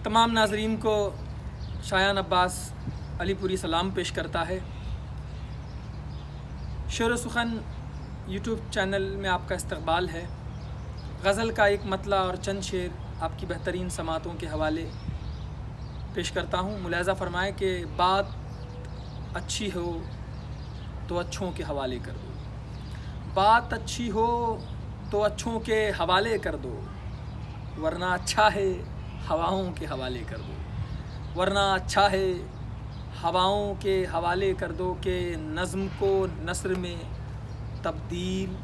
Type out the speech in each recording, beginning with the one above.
تمام ناظرین کو شایان عباس علی پوری سلام پیش کرتا ہے۔ شعر و سخن یوٹیوب چینل میں آپ کا استقبال ہے۔ غزل کا ایک مطلع اور چند شعر آپ کی بہترین سماعتوں کے حوالے پیش کرتا ہوں۔ ملاحظہ فرمائیں کہ بات اچھی ہو تو اچھوں کے حوالے کر دو، بات اچھی ہو تو اچھوں کے حوالے کر دو، ورنہ اچھا ہے ہواؤں کے حوالے کر دو، ورنہ اچھا ہے ہواؤں کے حوالے کر دو کہ نظم کو نثر میں تبدیل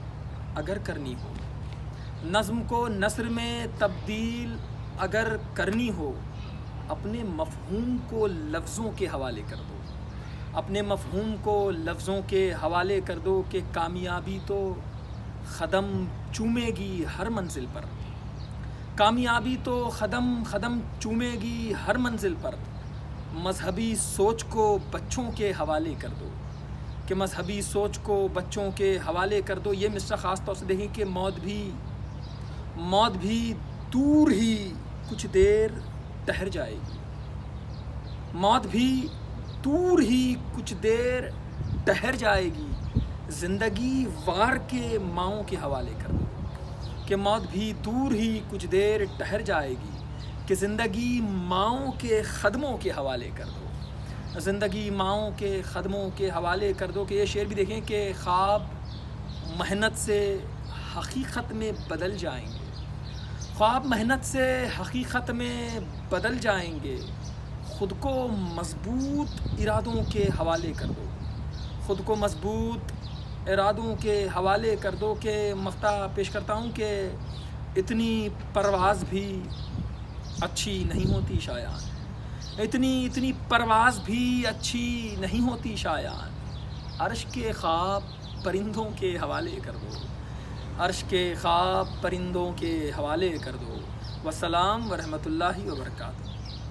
اگر کرنی ہو، نظم کو نثر میں تبدیل اگر کرنی ہو، اپنے مفہوم کو لفظوں کے حوالے کر دو، اپنے مفہوم کو لفظوں کے حوالے کر دو کہ کامیابی تو قدم چومے گی ہر منزل پر، کامیابی تو قدم چومے گی ہر منزل پر، مذہبی سوچ کو بچوں کے حوالے کر دو، کہ مذہبی سوچ کو بچوں کے حوالے کر دو۔ یہ مصرع خاص طور سے دیکھیں کہ موت بھی دور ہی کچھ دیر ٹھہر جائے گی، موت بھی دور ہی کچھ دیر ٹھہر جائے گی، زندگی وار کے ماؤں کے حوالے کر دو، کہ موت بھی دور ہی کچھ دیر ٹھہر جائے گی، کہ زندگی ماؤں کے خدموں کے حوالے کر دو، زندگی ماؤں کے خدموں کے حوالے کر دو۔ کہ یہ شعر بھی دیکھیں کہ خواب محنت سے حقیقت میں بدل جائیں گے، خواب محنت سے حقیقت میں بدل جائیں گے، خود کو مضبوط ارادوں کے حوالے کر دو، خود کو مضبوط ارادوں کے حوالے کر دو۔ کہ مقطع پیش کرتا ہوں کہ اتنی پرواز بھی اچھی نہیں ہوتی شایان، اتنی پرواز بھی اچھی نہیں ہوتی شایان، عرش کے خواب پرندوں کے حوالے کر دو، عرش کے خواب پرندوں کے حوالے کر دو۔ والسلام ورحمۃ اللہ وبرکاتہ۔